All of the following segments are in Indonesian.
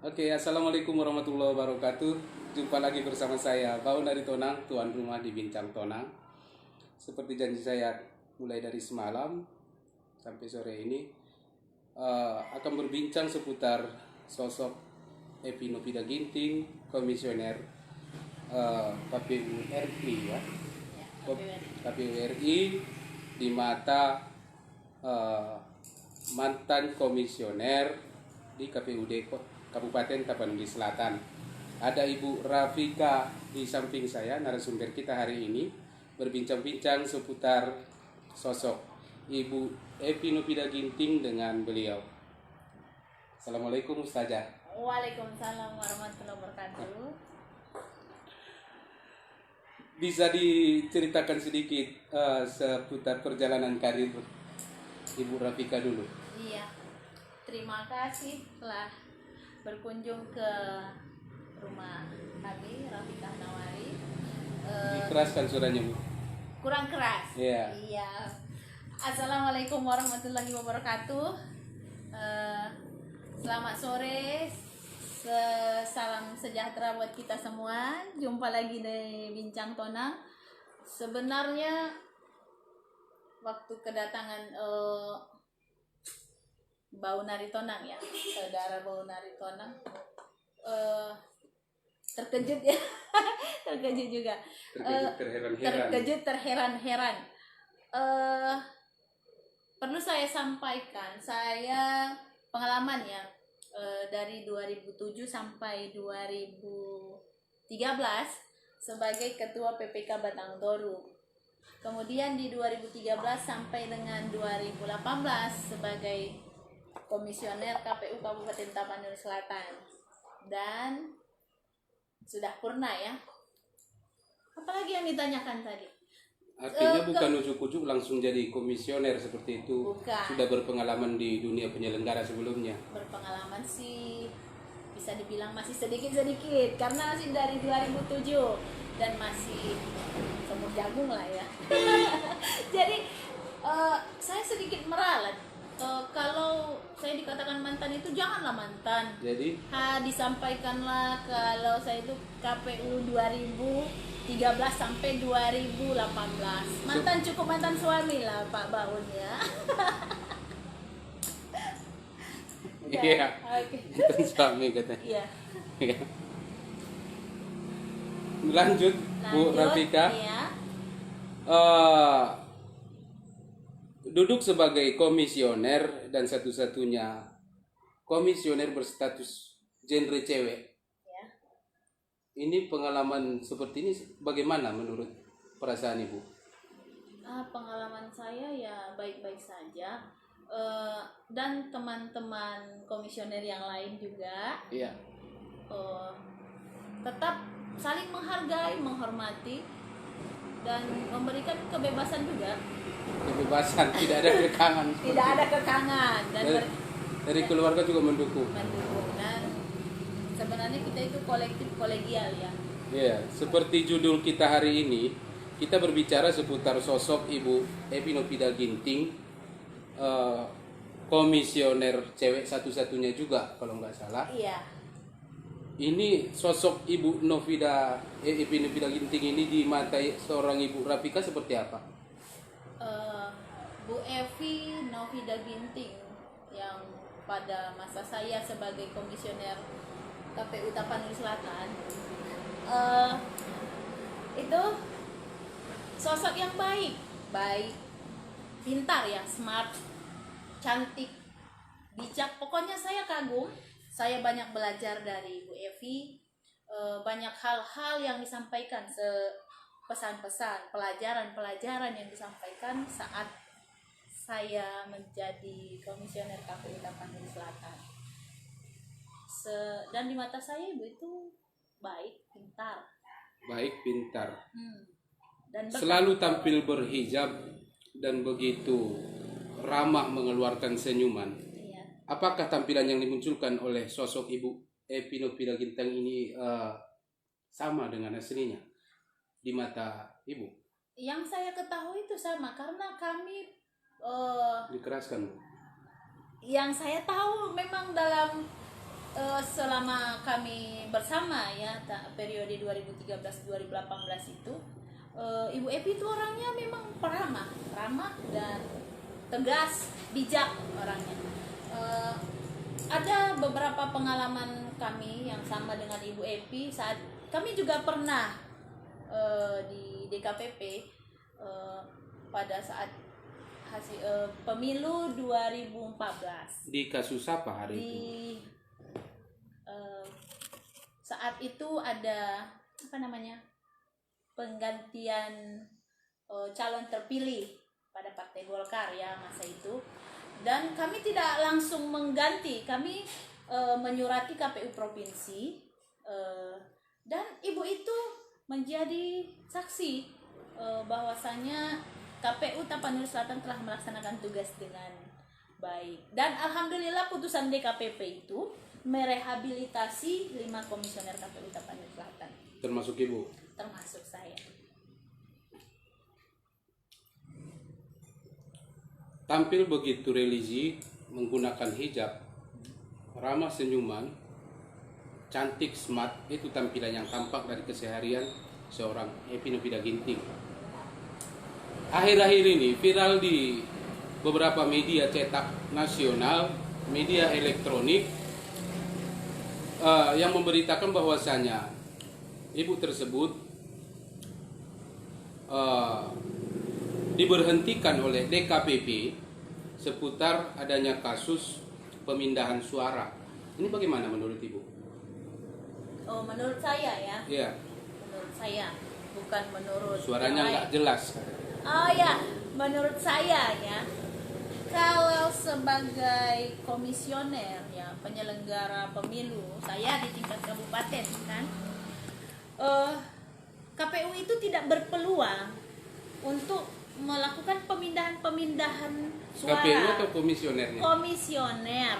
Oke, assalamualaikum warahmatullahi wabarakatuh. Jumpa lagi bersama saya, Baun dari Tonang, tuan rumah di Bincang Tonang. Seperti janji saya, mulai dari semalam sampai sore ini akan berbincang seputar sosok Epi Nopida Ginting, komisioner KPU RI ya, KPU RI di mata eh, mantan komisioner di KPUD Kabupaten Tapanuli Selatan. Ada Ibu Rafika di samping saya, narasumber kita hari ini berbincang-bincang seputar sosok Ibu Epi Nopida Ginting dengan beliau. Assalamualaikum Ustazah. Waalaikumsalam warahmatullahi wabarakatuh. Bisa diceritakan sedikit seputar perjalanan karir Ibu Rafika dulu? Iya, terima kasih telah berkunjung ke rumah kami, Rafika Nawari. Dikeraskan suaranya, Bu. Kurang keras. Iya. Iya. Assalamualaikum warahmatullahi wabarakatuh. Selamat sore. Salam sejahtera buat kita semua. Jumpa lagi di Bincang Tonang. Sebenarnya waktu kedatangan Baunari Tonang ya, saudara Baunari Tonang, terkejut ya, terkejut juga, terkejut terheran-heran. Perlu saya sampaikan, saya pengalaman ya, dari 2007 sampai 2013 sebagai ketua PPK Batang Toru. Kemudian di 2013 sampai dengan 2018 sebagai komisioner KPU Kabupaten Tapanuli Selatan. Dan sudah purna ya. Apalagi yang ditanyakan tadi? Artinya bukan ujuk-ujuk langsung jadi komisioner seperti itu. Bukan. Sudah berpengalaman di dunia penyelenggara sebelumnya. Berpengalaman sih bisa dibilang masih sedikit-sedikit karena masih dari 2007 dan masih semur jagung lah ya. Jadi saya sedikit meralat. Kalau saya dikatakan mantan itu janganlah mantan. Jadi Disampaikanlah kalau saya itu KPU 2013 sampai 2018. Mantan cukup mantan suami lah Pak Baun ya. iya. Oke. Mantan suami katanya. Iya. Iya. Lanjut, Bu Rafika. Iya. Duduk sebagai komisioner dan satu-satunya komisioner berstatus genre cewek. Ya. Ini pengalaman seperti ini bagaimana menurut perasaan Ibu? Pengalaman saya ya baik-baik saja. Dan teman-teman komisioner yang lain juga. Iya. Tetap saling menghargai, menghormati dan memberikan kebebasan juga. Kebebasan, tidak ada kekangan. Tidak ada kekangan dan dari keluarga juga mendukung. Dan sebenarnya kita itu kolektif kolegial ya. Iya, seperti judul kita hari ini, kita berbicara seputar sosok Ibu Epi Nopida Ginting, komisioner cewek satu-satunya juga kalau nggak salah. Iya. Ini sosok Ibu Epi Nopida Ginting ini di mata seorang Ibu Rafika seperti apa? Bu Evi Nopida Ginting yang pada masa saya sebagai komisioner KPU Tapanuli Selatan itu sosok yang baik, pintar ya, smart, cantik, bijak. Pokoknya saya kagum. Saya banyak belajar dari Bu Evi, banyak hal-hal yang disampaikan, pesan-pesan, pelajaran-pelajaran yang disampaikan saat saya menjadi komisioner KPU Tapanuli Selatan. Dan di mata saya Ibu itu baik, pintar. Baik, pintar. Dan selalu tampil berhijab dan begitu ramah mengeluarkan senyuman. Iya. Apakah tampilan yang dimunculkan oleh sosok Ibu Epi Nopida Ginting ini sama dengan aslinya di mata Ibu? Yang saya ketahui itu sama karena kami Dikeraskan. yang saya tahu memang dalam selama kami bersama ya periode 2013-2018 itu Ibu Evi itu orangnya memang ramah dan tegas, bijak orangnya. Ada beberapa pengalaman kami yang sama dengan Ibu Evi saat kami juga pernah di DKPP pada saat hasil pemilu 2014. Di kasus apa hari Di itu? saat itu ada apa namanya, penggantian calon terpilih pada Partai Golkar ya masa itu, dan kami tidak langsung mengganti, kami menyurati KPU provinsi, dan ibu itu menjadi saksi bahwasanya KPU Tapanuli Selatan telah melaksanakan tugas dengan baik, dan alhamdulillah putusan DKPP itu merehabilitasi 5 komisioner KPU Tapanuli Selatan, Termasuk ibu? termasuk saya. Tampil begitu religi, menggunakan hijab, ramah senyuman, cantik, smart, itu tampilan yang tampak dari keseharian seorang Evi Novida Ginting. Akhir-akhir ini viral di beberapa media cetak nasional, media elektronik, yang memberitakan bahwasanya ibu tersebut diberhentikan oleh DKPP seputar adanya kasus pemindahan suara. Ini bagaimana menurut ibu? Oh, menurut saya ya. Iya. Menurut saya, bukan menurut Suaranya yang nggak lain. jelas. Oh ya, menurut saya ya, kalau sebagai komisioner ya penyelenggara pemilu, saya di tingkat kabupaten kan, KPU itu tidak berpeluang untuk melakukan pemindahan suara. KPU atau komisionernya? Komisioner.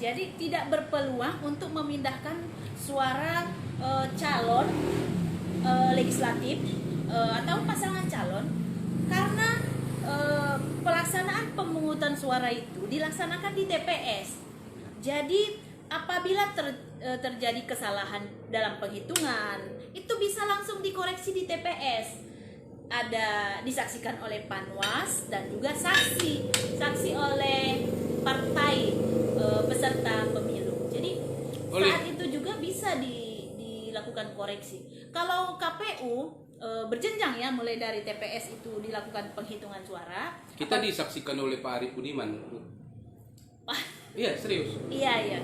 Jadi tidak berpeluang untuk memindahkan suara calon legislatif atau pasangan calon, karena pelaksanaan pemungutan suara itu dilaksanakan di TPS. Jadi apabila terjadi kesalahan dalam penghitungan, itu bisa langsung dikoreksi di TPS. Ada disaksikan oleh Panwas dan juga saksi oleh partai peserta pemilu. Jadi saat itu juga bisa dilakukan koreksi. Kalau KPU berjenjang ya, mulai dari TPS itu dilakukan penghitungan suara. Kita disaksikan oleh Pak Arief Budiman. Iya, serius. Iya.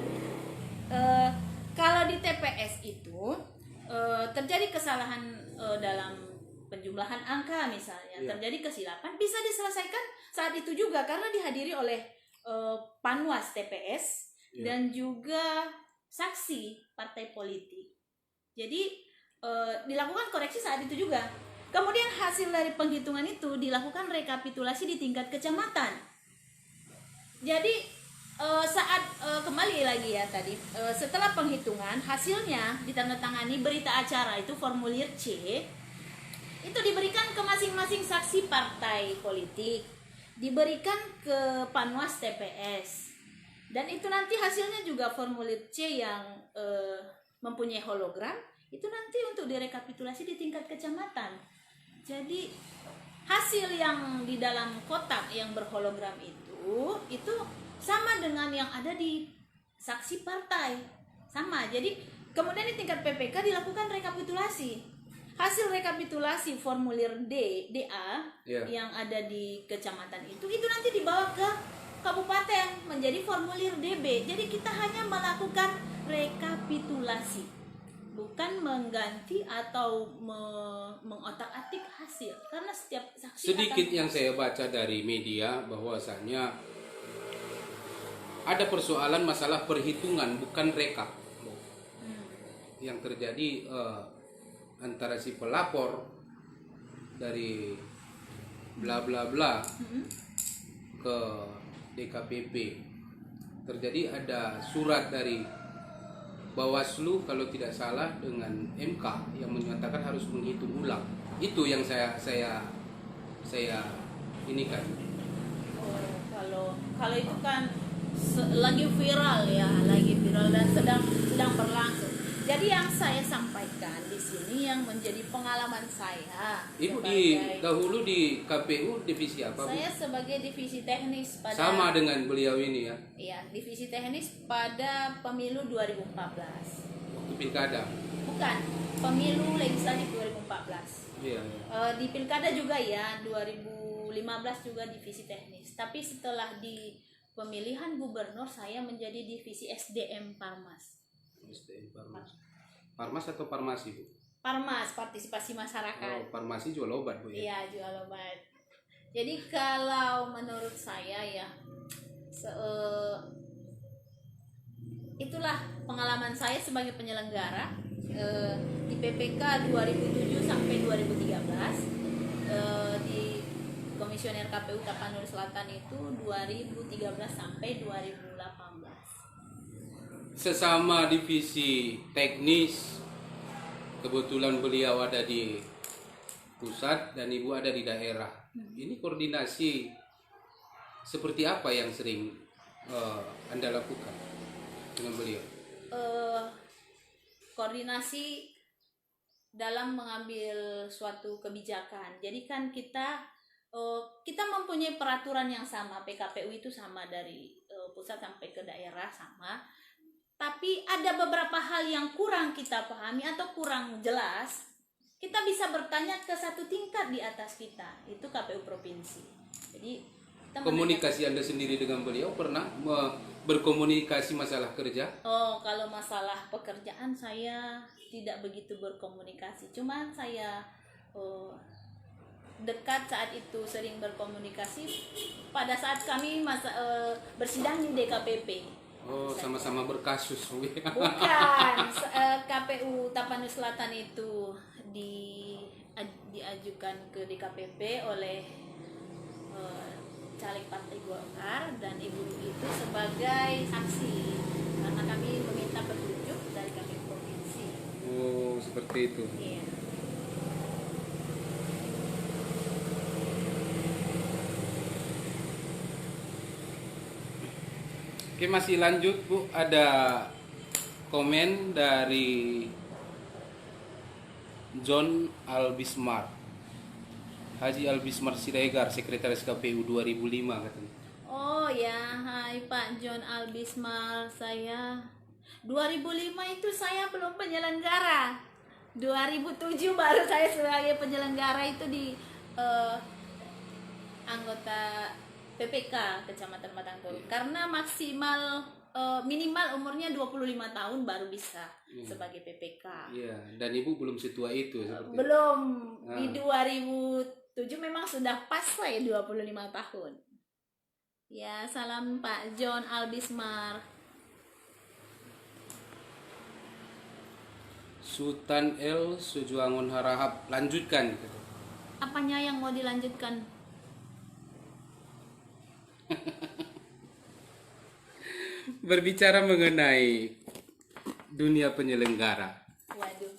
Kalau di TPS itu terjadi kesalahan dalam penjumlahan angka misalnya, terjadi kesilapan, bisa diselesaikan saat itu juga karena dihadiri oleh Panwas TPS dan juga saksi partai politik. Jadi dilakukan koreksi saat itu juga. Kemudian hasil dari penghitungan itu dilakukan rekapitulasi di tingkat kecamatan. Jadi saat kembali lagi ya tadi, setelah penghitungan hasilnya ditandatangani berita acara itu formulir C, itu diberikan ke masing-masing saksi partai politik, diberikan ke Panwas TPS, dan itu nanti hasilnya juga formulir C yang mempunyai hologram, itu nanti untuk direkapitulasi di tingkat kecamatan. Jadi hasil yang di dalam kotak yang berhologram itu sama dengan yang ada di saksi partai, sama. Jadi kemudian di tingkat PPK dilakukan rekapitulasi. Hasil rekapitulasi formulir DA yang ada di kecamatan itu nanti dibawa ke kabupaten menjadi formulir DB. Jadi kita hanya melakukan rekapitulasi, bukan mengganti atau mengotak-atik hasil, karena setiap saksi sedikit yang saya baca dari media bahwasanya ada persoalan masalah perhitungan, bukan rekap. Yang terjadi antara si pelapor dari bla bla bla ke DKPP, terjadi ada surat dari Bawaslu kalau tidak salah dengan MK yang menyatakan harus menghitung ulang. Itu yang saya ini kan. kalau itu kan lagi viral ya, lagi viral dan sedang berlangsung. Jadi yang saya sampaikan di sini yang menjadi pengalaman saya. Ibu dahulu di KPU divisi apa, Bu? Saya sebagai divisi teknis pada. Sama dengan beliau ini ya. Iya, divisi teknis pada pemilu 2014. Waktu pilkada. Bukan, pemilu legislatif 2014. Iya. Di pilkada juga ya, 2015 juga divisi teknis. Tapi setelah di pemilihan gubernur saya menjadi divisi SDM Parmas. SDM Parmas. Parmas atau farmasi, Bu? Parmas, partisipasi masyarakat. Oh, farmasi jual obat, Bu ya? Iya, jual obat. Jadi kalau menurut saya ya, itulah pengalaman saya sebagai penyelenggara di PPK 2007 sampai 2013, di Komisioner KPU Tapanuli Selatan itu 2013 sampai 2018. Sesama divisi teknis, kebetulan beliau ada di pusat dan Ibu ada di daerah. Ini koordinasi seperti apa yang sering Anda lakukan dengan beliau? Koordinasi dalam mengambil suatu kebijakan. Jadi kan kita mempunyai peraturan yang sama, PKPU itu sama dari pusat sampai ke daerah sama. Tapi ada beberapa hal yang kurang kita pahami atau kurang jelas. Kita bisa bertanya ke satu tingkat di atas kita, itu KPU provinsi. Jadi kita komunikasi Anda sendiri dengan beliau pernah berkomunikasi masalah kerja? Oh, kalau masalah pekerjaan saya tidak begitu berkomunikasi. Cuman saya dekat saat itu sering berkomunikasi pada saat kami bersidang di DKPP. Oh, sama-sama berkasus. Bukan, KPU Tapanuli Selatan itu diajukan ke DKPP oleh caleg Partai Golkar dan Ibu itu sebagai saksi karena kami meminta petunjuk dari KPU provinsi. Oh, seperti itu. Iya. Oke, masih lanjut, Bu. Ada komen dari John Albismar. Haji Albismar Siregar, Sekretaris KPU 2005 katanya. Oh ya, hai Pak John Albismar, saya 2005 itu saya belum penyelenggara. 2007 baru saya sebagai penyelenggara itu di anggota PPK Kecamatan Matangtoro. Karena maksimal minimal umurnya 25 tahun baru bisa sebagai PPK. Iya, dan Ibu belum setua itu seperti. Belum. Di 2007 memang sudah pas saya 25 tahun. Ya, salam Pak John Albismar. Sultan L Sujuangun Harahap, lanjutkan gitu. Apanya yang mau dilanjutkan? Berbicara mengenai dunia penyelenggara. Waduh.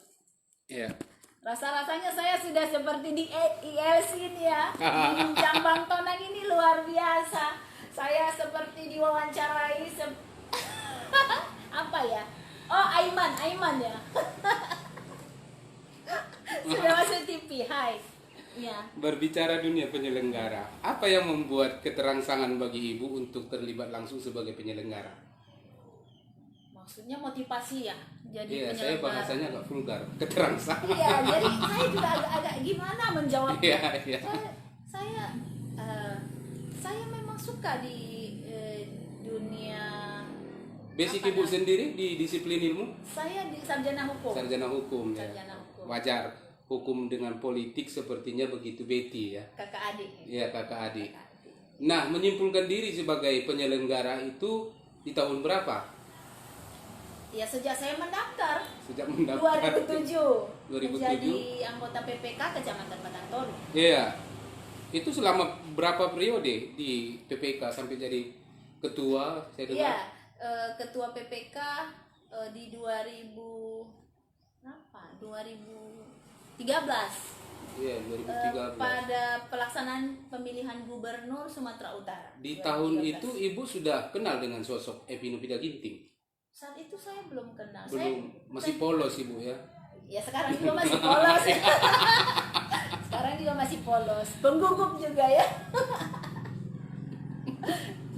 Ya. Rasa-rasanya saya sudah seperti di ILC ini ya. Di Bincang Bang Tonang ini luar biasa. Saya seperti diwawancarai apa ya? Oh, Aiman ya. Sudah masuk TV. Hai. Ya. Berbicara dunia penyelenggara, apa yang membuat keterangsangan bagi Ibu untuk terlibat langsung sebagai penyelenggara? Maksudnya motivasi ya. Jadi Iya, saya penyelenggara. bahasanya agak vulgar, keterangsangan. Iya, jadi saya juga agak-agak gimana menjawabnya. Iya, iya. Saya memang suka di dunia. Basic apa Ibu ya? sendiri di disiplin ilmu? Saya di sarjana hukum. Sarjana hukum ya. Sarjana hukum. Wajar. Hukum dengan politik sepertinya begitu beti ya. Kakak adik. Iya, kakak adik. Kakak adik. Nah, menyimpulkan diri sebagai penyelenggara itu di tahun berapa? Ya sejak saya mendaftar. Sejak mendaftar. 2007. 2007. Menjadi anggota PPK Kecamatan Matangtoro. Iya. Itu selama berapa periode di PPK sampai jadi ketua? Saya dengar. Iya, ketua PPK di 2000 berapa? 2013. Iya, 2013. pada pelaksanaan pemilihan gubernur Sumatera Utara. Di tahun 2013. itu Ibu sudah kenal dengan sosok Evi Nopida Ginting? Saat itu saya belum kenal. Belum, masih polos Ibu ya? Ya sekarang juga masih polos. Sekarang juga masih polos. Penggugup juga ya.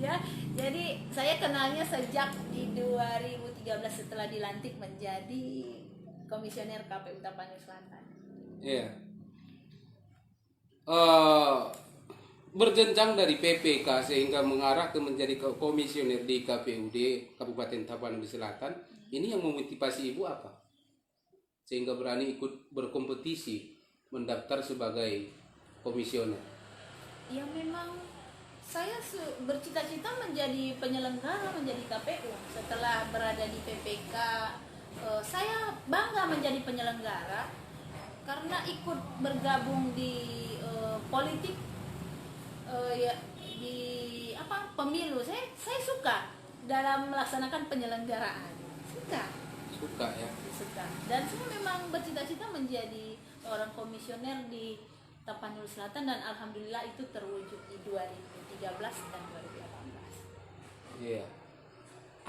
Ya, jadi saya kenalnya sejak di 2013 setelah dilantik menjadi komisioner KPU Tapanuli Selatan. Iya. Berjenjang dari PPK sehingga mengarah ke menjadi komisioner di KPUD Kabupaten Tapanuli Selatan. Ini yang memotivasi Ibu apa? Sehingga berani ikut berkompetisi mendaftar sebagai komisioner. Ya memang saya bercita-cita menjadi penyelenggara, menjadi KPU. Setelah berada di PPK, saya bangga menjadi penyelenggara karena ikut bergabung di politik, ya di pemilu. Saya suka dalam melaksanakan penyelenggaraan. Suka ya. Suka. Dan saya memang bercita-cita menjadi seorang komisioner di Tapanuli Selatan dan alhamdulillah itu terwujud di 2013 dan 2018. Iya.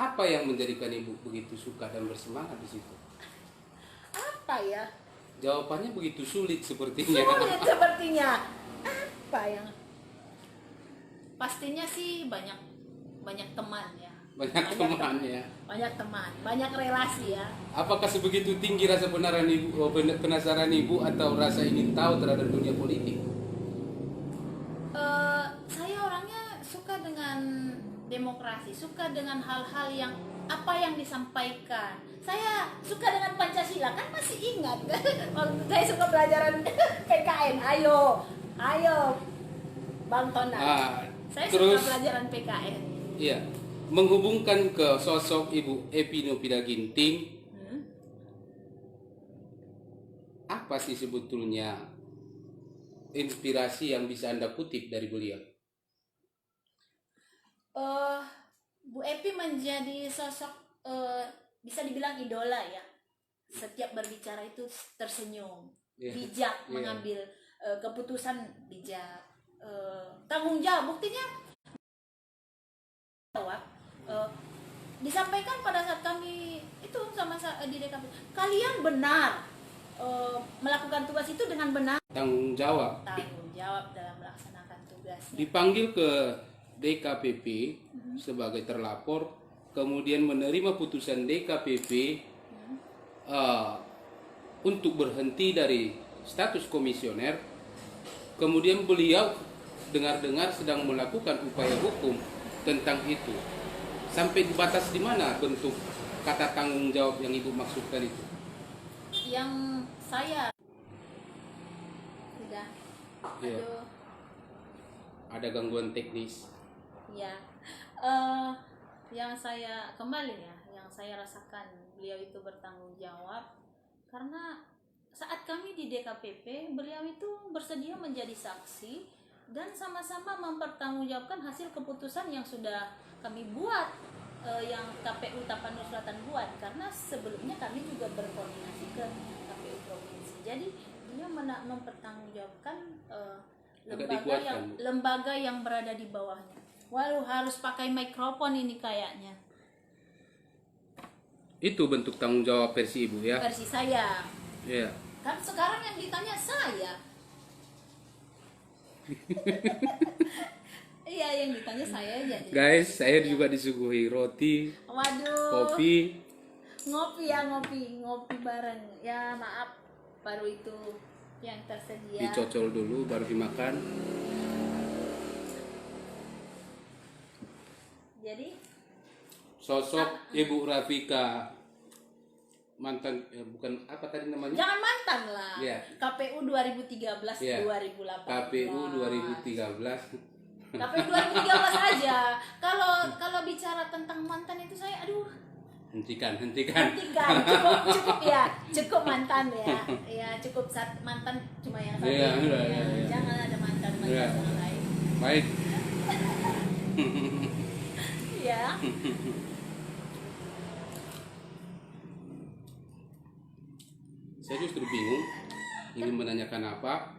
Apa yang menjadikan Ibu begitu suka dan bersemangat di situ? Apa ya? Jawabannya begitu sulit sepertinya. Sulit sepertinya. Apa yang? Pastinya sih banyak teman ya. Banyak teman ya. Banyak teman, banyak relasi ya. Apakah sebegitu tinggi rasa penasaran Ibu atau rasa ingin tahu terhadap dunia politik? Saya orangnya suka dengan demokrasi, suka dengan hal-hal yang apa yang disampaikan. Saya suka dengan Pancasila, kan masih ingat kan? Waktu saya suka pelajaran PKN. Ayo Bang Tona. Saya Terus, suka pelajaran PKN. Iya. Menghubungkan ke sosok Ibu Evi Nopida Ginting, apa sih sebetulnya inspirasi yang bisa Anda kutip dari beliau? Bu Evi menjadi sosok bisa dibilang idola ya. Setiap berbicara itu tersenyum, bijak, mengambil keputusan bijak, tanggung jawab. Buktinya disampaikan pada saat kami itu sama di DKP, kalian benar melakukan tugas itu dengan benar, Tanggung jawab dalam melaksanakan tugasnya. Dipanggil ke DKPP sebagai terlapor, kemudian menerima putusan DKPP untuk berhenti dari status komisioner. Kemudian beliau dengar-dengar sedang melakukan upaya hukum tentang itu. Sampai di batas di mana bentuk kata tanggung jawab yang Ibu maksudkan itu? Yang saya sudah Iya. Ada gangguan teknis. ya yang saya kembali ya, yang saya rasakan beliau itu bertanggung jawab karena saat kami di DKPP beliau itu bersedia menjadi saksi dan sama-sama mempertanggungjawabkan hasil keputusan yang sudah kami buat, yang KPU Tapanuli Selatan buat, karena sebelumnya kami juga berkoordinasi ke KPU provinsi. Jadi dia mempertanggungjawabkan lembaga yang berada di bawahnya. Waduh, harus pakai mikrofon ini kayaknya. Itu bentuk tanggung jawab versi Ibu ya? Versi saya. Iya. Kan sekarang yang ditanya saya. Iya, yang ditanya saya aja. Guys, saya juga disuguhi roti, Waduh. kopi. Ngopi bareng. Ya maaf, baru itu yang tersedia. Dicocol dulu baru dimakan. Jadi Sosok Ibu Rafika mantan bukan apa tadi namanya? jangan mantan lah. Iya. KPU 2013 Iya. 2018. KPU 2013. KPU 2013 aja. Kalau bicara tentang mantan itu saya Hentikan. Cukup mantan ya. Ya, cukup mantan cuma yang satu. Iya. Jangan ada mantan Iya. yang lain. Baik. Ya. Saya justru bingung ingin menanyakan apa.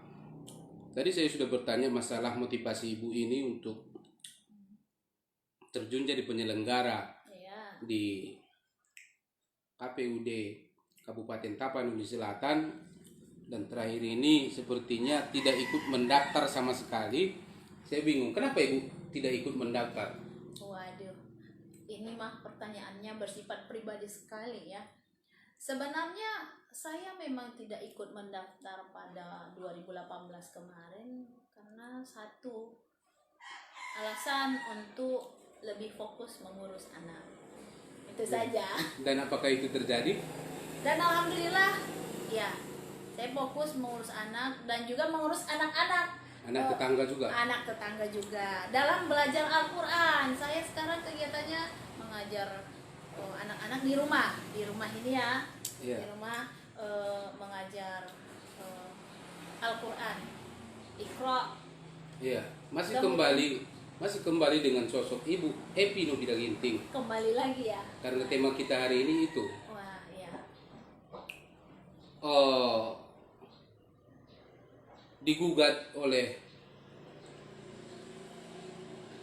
Tadi saya sudah bertanya masalah motivasi ibu ini untuk terjun jadi penyelenggara Ya. di KPUD Kabupaten Tapanuli Selatan, dan terakhir ini sepertinya tidak ikut mendaftar sama sekali. Saya bingung kenapa ibu tidak ikut mendaftar. Waduh, ini mah pertanyaannya bersifat pribadi sekali ya. Sebenarnya saya memang tidak ikut mendaftar pada 2018 kemarin karena satu alasan untuk lebih fokus mengurus anak. Itu saja. Dan apakah itu terjadi? Dan alhamdulillah ya, saya fokus mengurus anak dan juga mengurus anak-anak. Anak tetangga juga? Anak tetangga juga. Dalam belajar Al-Quran, saya sekarang kegiatannya mengajar anak-anak di rumah ini ya. Iya. Di rumah mengajar Al-Quran. Iqra. Iya. Masih kembali dengan sosok ibu Epi Nobida Ginting. Kembali lagi ya. Karena tema kita hari ini itu. Wah, ya. Digugat oleh,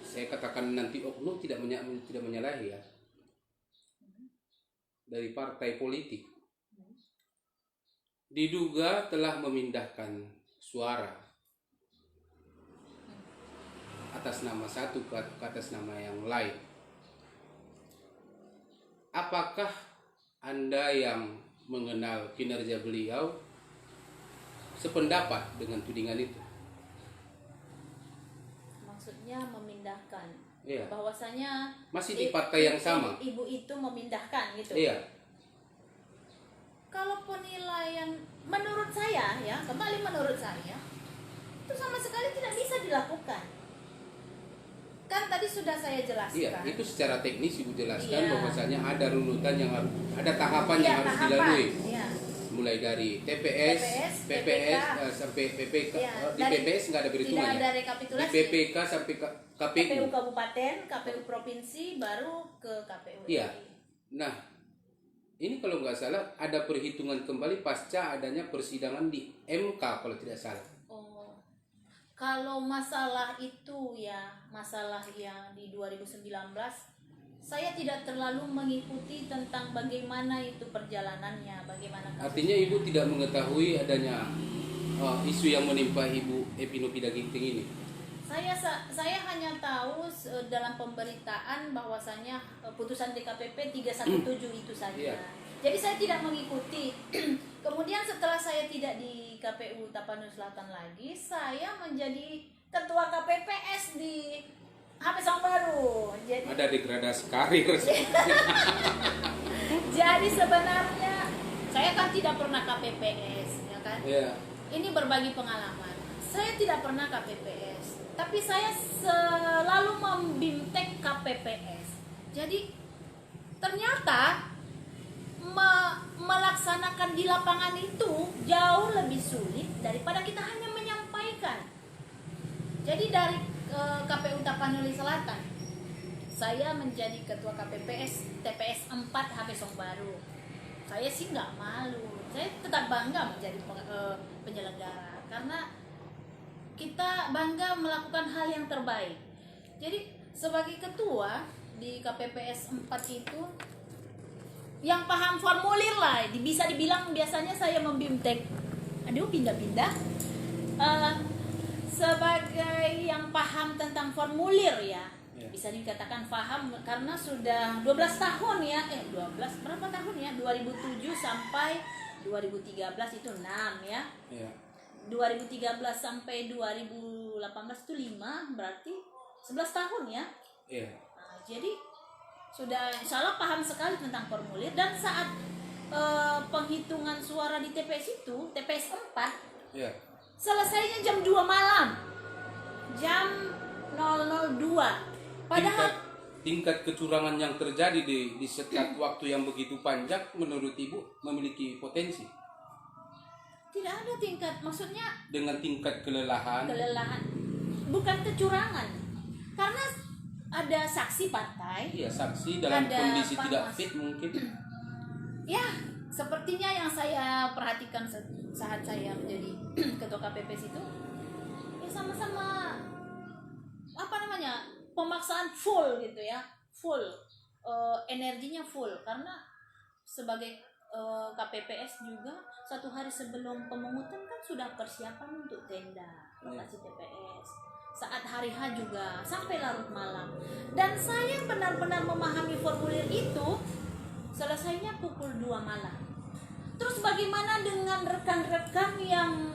saya katakan nanti oknum, tidak menyalahi ya, dari partai politik, diduga telah memindahkan suara atas nama satu ke atas nama yang lain. Apakah Anda yang mengenal kinerja beliau sependapat dengan tudingan itu? Maksudnya memindahkan. Iya. Bahwasanya Masih di partai yang sama. Ibu itu memindahkan gitu. Iya. Kalau penilaian menurut saya ya, kembali menurut saya, itu sama sekali tidak bisa dilakukan. Kan tadi sudah saya jelaskan. Iya, itu secara teknis Ibu jelaskan Iya. bahwasanya ada runutan yang harus, ada tahapan Iya, yang harus tahapan. dilalui. Iya. Mulai dari TPS, PPS sampai PPK. Iya, Di dari- PPS nggak ada Tidak perhitungan ada ya. Di rekapitulasi. PPK sampai KPU. KPU kabupaten, KPU provinsi, baru ke KPU. Iya. Nah, ini kalau nggak salah ada perhitungan kembali pasca adanya persidangan di MK kalau tidak salah. Oh. Kalau masalah itu ya, masalah yang di 2019, saya tidak terlalu mengikuti tentang bagaimana itu perjalanannya, bagaimana kasusnya. Artinya Ibu tidak mengetahui adanya isu yang menimpa Ibu Epi Nobida Ginting ini. Saya hanya tahu dalam pemberitaan bahwasanya putusan DKPP 317 itu saja. Iya. Jadi saya tidak mengikuti. Kemudian setelah saya tidak di KPU Tapanuli Selatan lagi, saya menjadi ketua KPPS di HP Song Baru. Ada degradasi karir. Jadi sebenarnya saya kan tidak pernah KPPS, ya kan? Iya. Ini berbagi pengalaman. Saya tidak pernah KPPS, tapi saya selalu membimtek KPPS. Jadi ternyata melaksanakan di lapangan itu jauh lebih sulit daripada kita hanya menyampaikan. Jadi dari KPU Tapanuli Selatan, saya menjadi ketua KPPS TPS 4 HP Song Baru. Saya sih nggak malu, saya tetap bangga menjadi penyelenggara karena kita bangga melakukan hal yang terbaik. Jadi sebagai ketua di KPPS 4 itu yang paham formulir lah, bisa dibilang biasanya saya membimtek. Aduh, pindah-pindah. Sebagai yang paham tentang formulir ya, bisa dikatakan paham karena sudah 12 tahun ya, 12 berapa tahun ya? 2007 sampai 2013 itu 6 ya. 2013 sampai 2018 itu 5, berarti 11 tahun ya. Nah, jadi sudah insyaallah paham sekali tentang formulir, dan saat penghitungan suara di TPS itu, TPS 4, selesainya jam 2 malam. Jam 002. Padahal tingkat kecurangan yang terjadi di setiap waktu yang begitu panjang menurut Ibu memiliki potensi? Tidak ada tingkat, maksudnya dengan tingkat kelelahan, bukan kecurangan. Karena ada saksi partai. Iya, saksi dalam kondisi tidak fit mungkin. Ya, sepertinya yang saya perhatikan saat saya menjadi ketua KPPS itu, sama-sama apa namanya, pemaksaan full gitu ya, full energinya full, karena sebagai KPPS juga 1 hari sebelum pemungutan kan sudah persiapan untuk tenda lokasi TPS. Saat hari H juga sampai larut malam, dan saya benar-benar memahami formulir itu selesainya pukul 2 malam. Terus bagaimana dengan rekan-rekan yang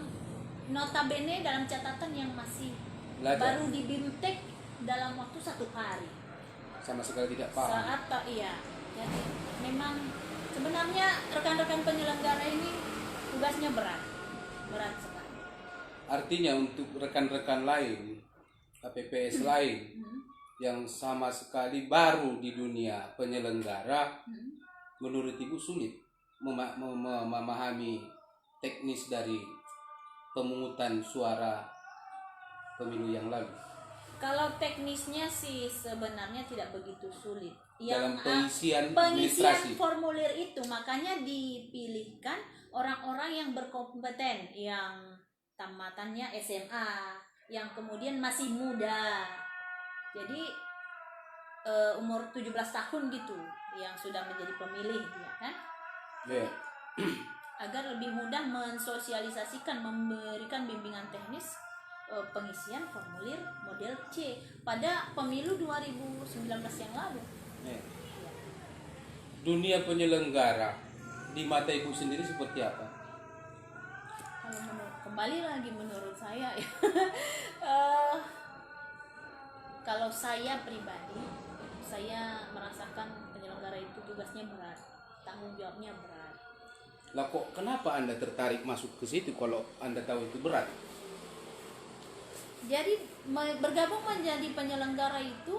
notabene dalam catatan yang masih Belajar. baru di BIMTEK dalam waktu 1 hari? Sama sekali tidak paham. Iya, jadi memang sebenarnya rekan-rekan penyelenggara ini tugasnya berat sekali. Artinya untuk rekan-rekan lain, KPPS lain yang sama sekali baru di dunia penyelenggara, menurut Ibu sulit memahami teknis dari pemungutan suara pemilu yang lalu. Kalau teknisnya sih sebenarnya tidak begitu sulit. Dalam pengisian pengisian formulir itu makanya dipilihkan orang-orang yang berkompeten, yang tamatannya SMA, yang kemudian masih muda. Jadi umur 17 tahun gitu yang sudah menjadi pemilih, ya kan? Yeah. Agar lebih mudah mensosialisasikan, memberikan bimbingan teknis pengisian formulir model C pada pemilu 2019 yang lalu. Yeah. Dunia penyelenggara di mata Ibu sendiri seperti apa? Kalau kembali lagi menurut saya ya, kalau saya pribadi, saya merasakan penyelenggara itu tugasnya berat, tanggung jawabnya berat. Lah kok kenapa Anda tertarik masuk ke situ kalau Anda tahu itu berat? Jadi bergabung menjadi penyelenggara itu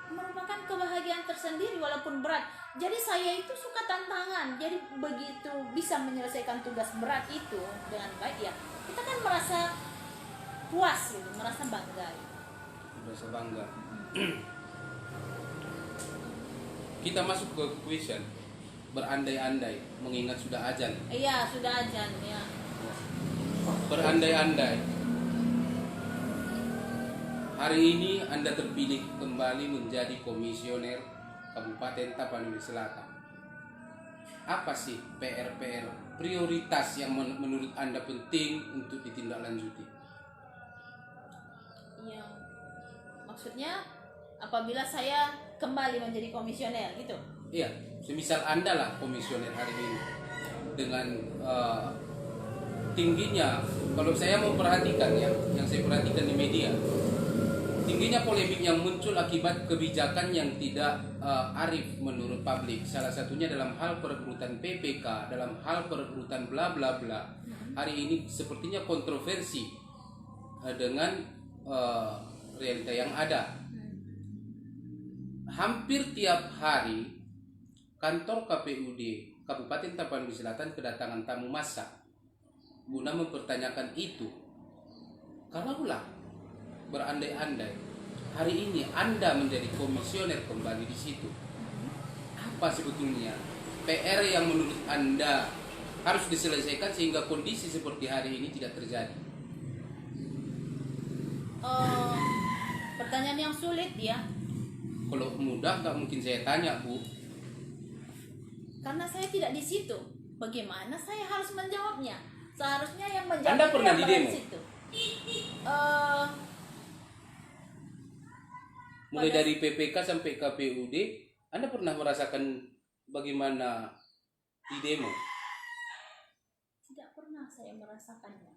merupakan kebahagiaan tersendiri walaupun berat. Jadi saya itu suka tantangan. Jadi begitu bisa menyelesaikan tugas berat itu dengan baik, ya kita kan merasa puas gitu, merasa bangga. Merasa bangga. Kita masuk ke question. Berandai-andai, mengingat sudah azan. Iya, sudah azan ya. Berandai-andai. Hari ini Anda terpilih kembali menjadi komisioner Kabupaten Tapanuli Selatan. Apa sih PR-PR prioritas yang menurut Anda penting untuk ditindaklanjuti? Yang maksudnya apabila saya kembali menjadi komisioner gitu? Iya, semisal Anda lah komisioner hari ini dengan tingginya, kalau saya memperhatikan ya, yang saya perhatikan di media, tingginya polemik yang muncul akibat kebijakan yang tidak arif menurut publik. Salah satunya dalam hal perekrutan PPK, dalam hal perekrutan bla bla bla. Hari ini sepertinya kontroversi dengan realita yang ada. Hampir tiap hari kantor KPUD Kabupaten Tapanuli Selatan kedatangan tamu massa guna mempertanyakan itu. Kalaulah berandai-andai hari ini Anda menjadi komisioner kembali di situ, apa sebetulnya PR yang menurut Anda harus diselesaikan sehingga kondisi seperti hari ini tidak terjadi? Pertanyaan yang sulit ya. Kalau mudah nggak mungkin saya tanya, Bu. Karena saya tidak di situ. Bagaimana saya harus menjawabnya? Seharusnya yang menjawab Anda pernah yang di berada demo? situ. Mulai dari PPK sampai KPUD, Anda pernah merasakan bagaimana di demo? Tidak pernah saya merasakannya.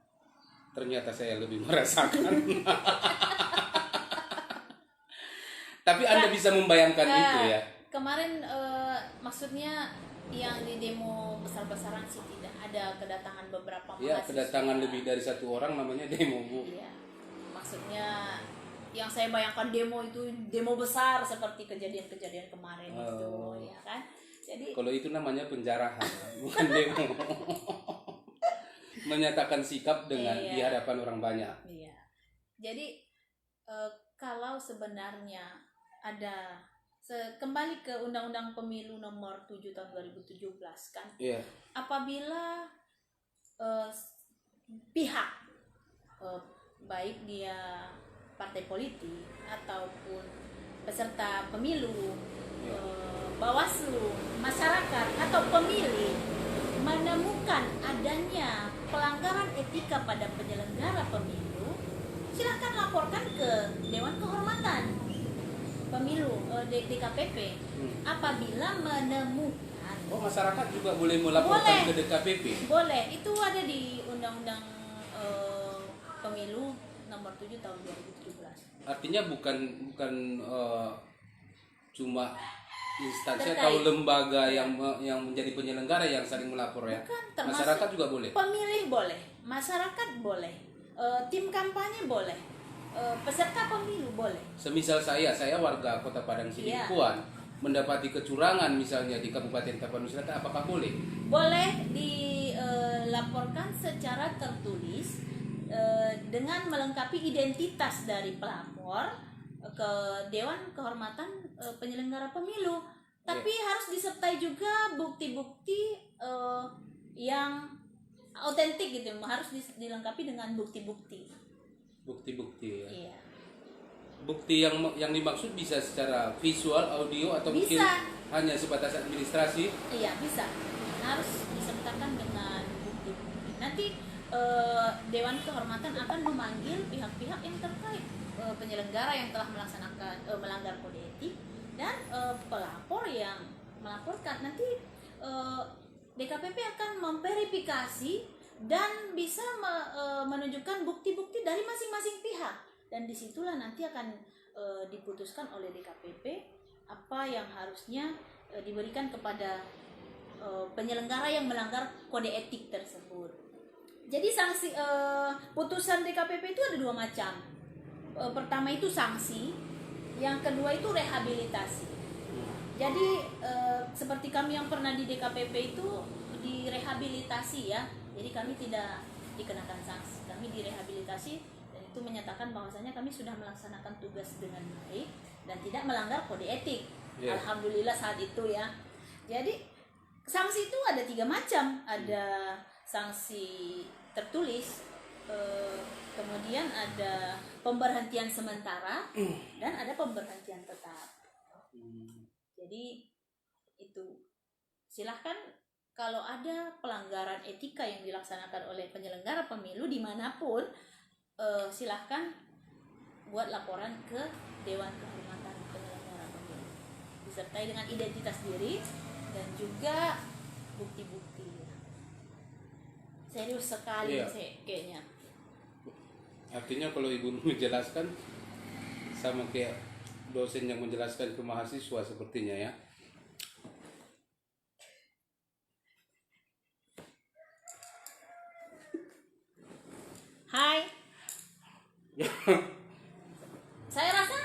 Ternyata saya lebih merasakan. Tapi Anda bisa membayangkan itu ya. Kemarin maksudnya yang di demo besar-besaran sih tidak ada, kedatangan beberapa mahasiswa. Ya, kedatangan lebih dari 1 orang namanya demo, Bu. Iya. Maksudnya yang saya bayangkan demo itu demo besar seperti kejadian-kejadian kemarin itu, ya kan? Jadi kalau itu namanya penjarahan, bukan demo. Menyatakan sikap dengan di hadapan orang banyak. Iya. Jadi kalau sebenarnya ada kembali ke Undang-Undang Pemilu Nomor 7 Tahun 2017 kan. Iya. Apabila pihak baik dia partai politik ataupun peserta pemilu, Bawaslu, masyarakat atau pemilih menemukan adanya pelanggaran etika pada penyelenggara pemilu, silahkan laporkan ke Dewan Kehormatan Pemilu, DKPP. Apabila menemukan, masyarakat juga boleh melaporkan ke DKPP. Boleh, itu ada di Undang-Undang Pemilu nomor 7 tahun 2017. Artinya bukan cuma instansi Terkait. atau lembaga yang menjadi penyelenggara yang saling melapor ya. Bukan, termasuk Masyarakat juga boleh. Pemilih boleh, masyarakat boleh, tim kampanye boleh, peserta pemilu boleh. Semisal saya warga Kota Padang Sidimpuan mendapati kecurangan misalnya di Kabupaten Tapanuli Selatan, apakah boleh? Boleh dilaporkan secara tertulis dengan melengkapi identitas dari pelapor ke Dewan Kehormatan Penyelenggara Pemilu. Tapi harus disertai juga bukti-bukti yang autentik gitu, harus dilengkapi dengan bukti-bukti. Bukti-bukti ya. Iya. Bukti yang dimaksud bisa secara visual, audio atau mungkin hanya sebatas administrasi? Iya, bisa. Harus disertakan dengan bukti-bukti. Nanti Dewan Kehormatan akan memanggil pihak-pihak yang terkait, penyelenggara yang telah melaksanakan melanggar kode etik dan pelapor yang melaporkan. Nanti DKPP akan memverifikasi dan bisa menunjukkan bukti-bukti dari masing-masing pihak, dan disitulah nanti akan diputuskan oleh DKPP apa yang harusnya diberikan kepada penyelenggara yang melanggar kode etik tersebut. Jadi sanksi putusan DKPP itu ada 2 macam. Pertama itu sanksi, yang kedua itu rehabilitasi. Jadi seperti kami yang pernah di DKPP itu direhabilitasi ya. Jadi kami tidak dikenakan sanksi, kami direhabilitasi, dan itu menyatakan bahwasanya kami sudah melaksanakan tugas dengan baik dan tidak melanggar kode etik. Alhamdulillah saat itu ya. Jadi sanksi itu ada 3 macam, ada sanksi tertulis, kemudian ada pemberhentian sementara, dan ada pemberhentian tetap. Jadi itu silahkan kalau ada pelanggaran etika yang dilaksanakan oleh penyelenggara pemilu dimanapun, silahkan buat laporan ke Dewan Kehormatan Penyelenggara Pemilu disertai dengan identitas diri dan juga bukti-bukti. Serius sekali kayaknya. Artinya kalau Ibu menjelaskan sama kayak dosen yang menjelaskan ke mahasiswa sepertinya ya. Hai. Saya rasa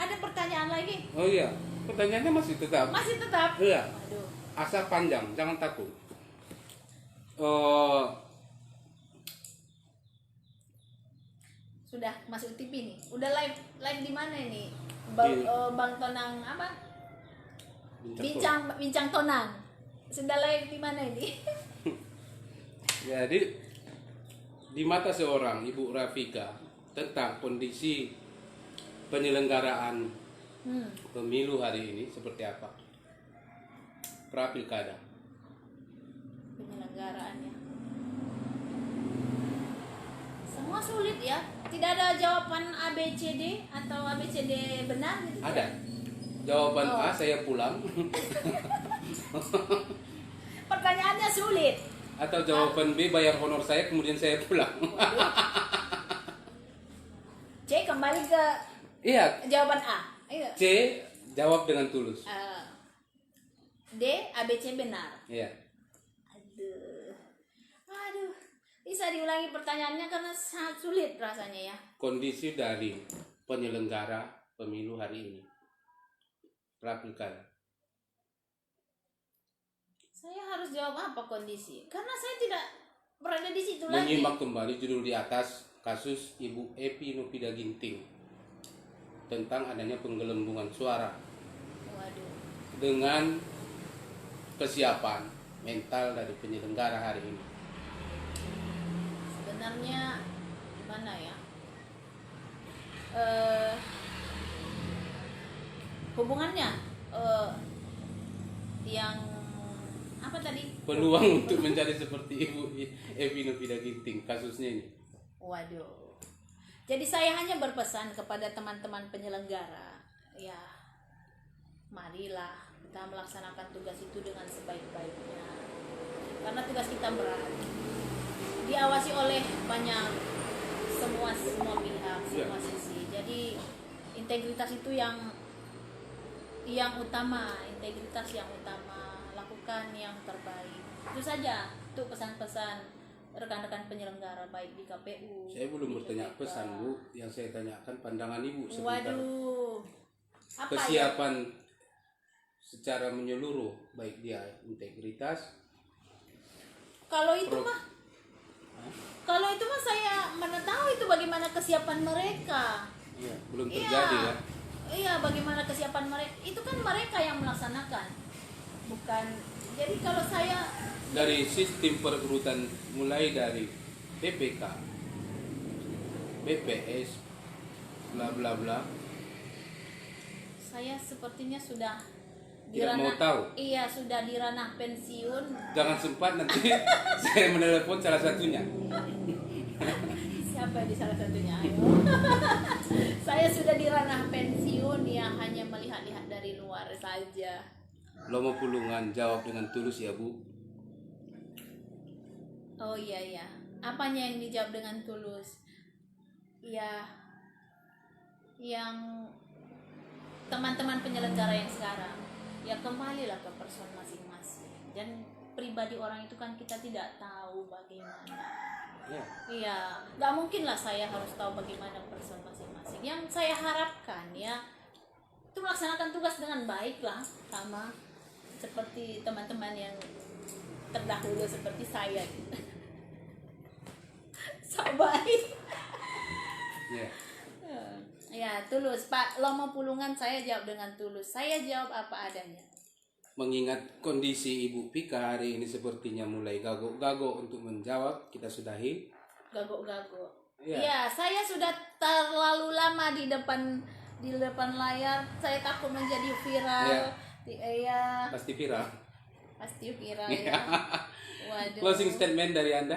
ada pertanyaan lagi. Oh iya, pertanyaannya masih tetap. Masih tetap. Iya. Aduh. Asal panjang, jangan takut. Sudah masuk TV nih. Udah live di mana ini? Bang Tonang apa? Bincang Tonang. Sudah live di mana ini? Jadi di mata seorang Ibu Rafika tentang kondisi penyelenggaraan pemilu hari ini seperti apa? Pra-pilkada. Penyelenggaraannya. Semua sulit ya. Tidak ada jawaban ABCD atau ABCD benar gitu. Ada. Jawaban A, saya pulang. Pertanyaannya sulit. Atau jawaban B, bayar honor saya kemudian saya pulang. C, kembali ke jawaban A. Ayo. C, jawab dengan tulus. D, ABC benar. Iya. Aduh. Bisa diulangi pertanyaannya karena sangat sulit rasanya ya. Kondisi dari penyelenggara pemilu hari ini. Pra-pilkada. Saya harus jawab apa kondisi? Karena saya tidak berada di situ lagi. Menyimak kembali judul di atas kasus Ibu Epi Nopida Ginting tentang adanya penggelembungan suara. Waduh. Dengan kesiapan mental dari penyelenggara hari ini. Sebenarnya gimana ya? eh, hubungannya yang apa tadi? Peluang untuk menjadi seperti Ibu Evi Novida Ginting kasusnya ini. Waduh. Jadi saya hanya berpesan kepada teman-teman penyelenggara, ya marilah kita melaksanakan tugas itu dengan sebaik-baiknya. Karena tugas kita berat. Diawasi oleh banyak semua pihak, semua sisi. Jadi integritas itu yang utama, lakukan yang terbaik. Itu saja untuk pesan-pesan rekan-rekan penyelenggara baik di KPU. Saya belum di bertanya PPK. pesan, Bu. Yang saya tanyakan pandangan Ibu seputar Waduh. Apa ya? kesiapan secara menyeluruh, baik dia integritas. Kalau itu mah saya mana tahu itu bagaimana kesiapan mereka. Iya, belum terjadi ya. Iya, bagaimana kesiapan mereka? Itu kan mereka yang melaksanakan. Bukan. Jadi kalau saya Dari sistem perekrutan mulai dari PPK, BPS, bla bla bla. saya sepertinya sudah Tidak mau tahu. Iya, sudah di ranah pensiun. Jangan sempat nanti saya menelepon salah satunya. Siapa di salah satunya? Ayo. Saya sudah di ranah pensiun, ya hanya melihat-lihat dari luar saja. Lomo Pulungan jawab dengan tulus ya, Bu. Oh iya. Apanya yang dijawab dengan tulus? Ya, yang teman-teman penyelenggara yang sekarang, ya kembalilah ke person masing-masing. Dan pribadi orang itu kan kita tidak tahu bagaimana. Ya. Iya, nggak mungkin lah saya harus tahu bagaimana person masing-masing. Yang saya harapkan ya, itu melaksanakan tugas dengan baik lah, sama seperti teman-teman yang terdahulu seperti saya. Sabar. Ya. Ya, tulus. Pak Lomo Pulungan, saya jawab dengan tulus. Saya jawab apa adanya. Mengingat kondisi Ibu Pika hari ini sepertinya mulai gagok-gagok untuk menjawab, kita sudahi. Gagok-gagok. Iya. Ya, saya sudah terlalu lama di depan layar. Saya takut menjadi viral. Iya. Pasti viral. Pasti viral ya. Waduh. Closing statement dari Anda?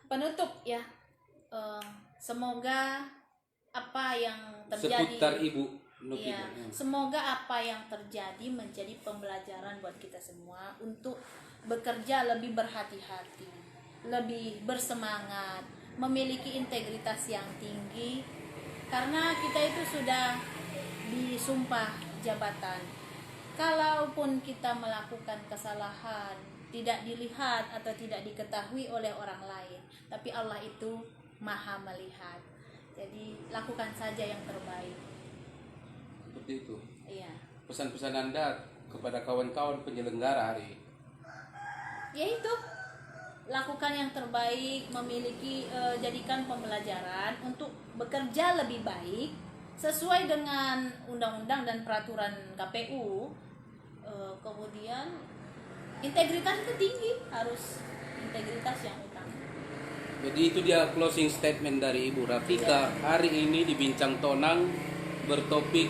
Penutup ya. Semoga apa yang terjadi Seputar Ibu Novida. Iya, semoga apa yang terjadi menjadi pembelajaran buat kita semua untuk bekerja lebih berhati-hati, lebih bersemangat, memiliki integritas yang tinggi, karena kita itu sudah disumpah jabatan. Kalaupun kita melakukan kesalahan, tidak dilihat atau tidak diketahui oleh orang lain, tapi Allah itu Maha melihat. Jadi lakukan saja yang terbaik. Seperti itu. Iya. Pesan-pesan Anda kepada kawan-kawan penyelenggara hari ini. Yaitu lakukan yang terbaik, memiliki jadikan pembelajaran untuk bekerja lebih baik sesuai dengan undang-undang dan peraturan KPU. Kemudian integritas itu tinggi, harus integritas yang utama. Jadi itu dia closing statement dari Ibu Rafika hari ini di Bincang Tonang bertopik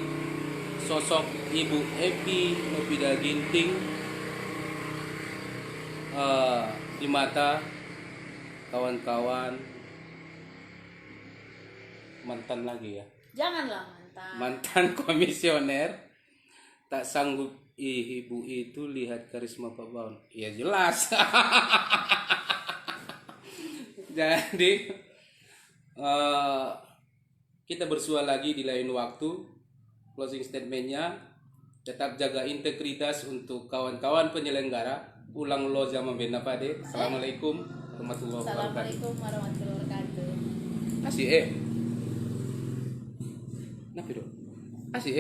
sosok Ibu Evi Novida Ginting di mata kawan-kawan mantan lagi ya. Janganlah Mantan komisioner tak sanggup ibu itu lihat karisma Pak Baun. Ya jelas. Jadi kita bersua lagi di lain waktu. Closing statementnya, tetap jaga integritas untuk kawan-kawan penyelenggara. Ulang lo zaman benda pade. Assalamualaikum warahmatullahi wabarakatuh. Assalamualaikum warahmatullahi wabarakatuh. Asih Napi do. Asih